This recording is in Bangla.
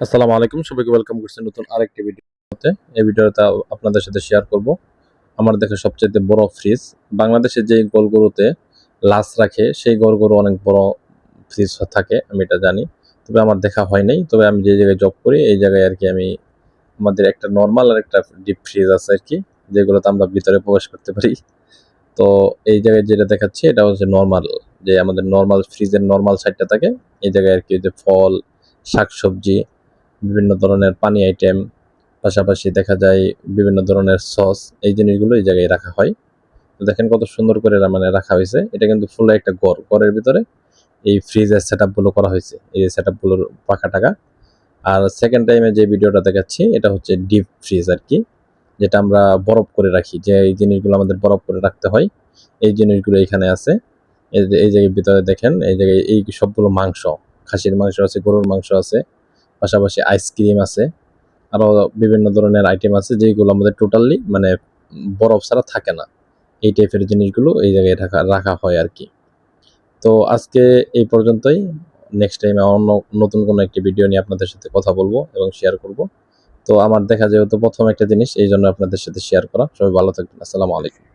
আসসালামু আলাইকুম, সবাইকে ওয়েলকাম করছি নতুন আরেকটি ভিডিওতে। এই ভিডিওতে আপনাদের সাথে শেয়ার করব আমার দেখা সবচেয়ে বড় ফ্রিজ। বাংলাদেশে যে গরুতে লাচ রাখে সেই গরু অনেক বড় ফ্রিজ থাকে, আমি এটা জানি, তবে আমার দেখা হয় নাই। তবে আমি যে জায়গায় জব করি এই জায়গায় আর কি আমি আমাদের একটা নর্মাল আর একটা ডিপ ফ্রিজ আছে আর কি, যেগুলোতে আমরা ভিতরে প্রবেশ করতে পারি। তো এই জায়গায় যেটা দেখাচ্ছি এটা হচ্ছে নর্মাল, যে আমাদের নর্মাল ফ্রিজের নর্মাল সাইডটা থাকে এই জায়গায় আর কি, যে ফল, শাকসবজি, বিভিন্ন ধরনের পানি আইটেম, পাশাপাশি দেখা যায় বিভিন্ন ধরনের সস, এই জিনিসগুলো এই জায়গায় রাখা হয়। তো দেখেন কত সুন্দর করে রাখা হয়েছে। এটা কিন্তু ফুল একটা ঘরের ভিতরে এই ফ্রিজের সেট গুলো করা হয়েছে, এই সেট গুলোর পাখা টাকা। আর সেকেন্ড টাইমে যে ভিডিওটা দেখাচ্ছি এটা হচ্ছে ডিপ ফ্রিজ আর কি, যেটা আমরা বরফ করে রাখি, যে এই জিনিসগুলো আমাদের বরফ করে রাখতে হয়, এই জিনিসগুলো এখানে আছে। এই জায়গায় ভিতরে দেখেন, এই জায়গায় এই সবগুলো মাংস, খাসির মাংস আছে, গরুর মাংস আছে, পাশাপাশি আইসক্রিম আছে, আরো বিভিন্ন ধরনের আইটেম আছে যেগুলো আমাদের টোটালি বরফ ছাড়া থাকে না। এই টাইপের জিনিসগুলো এই জায়গায় রাখা হয় আর কি। তো আজকে এই পর্যন্তই। নেক্সট টাইমে অন্য নতুন কোনো একটি ভিডিও নিয়ে আপনাদের সাথে কথা বলবো এবং শেয়ার করব। তো আমার দেখা যেহেতু প্রথম একটা জিনিস, এই জন্য আপনাদের সাথে শেয়ার করা। সবাই ভালো থাকবেন। আসসালামু আলাইকুম।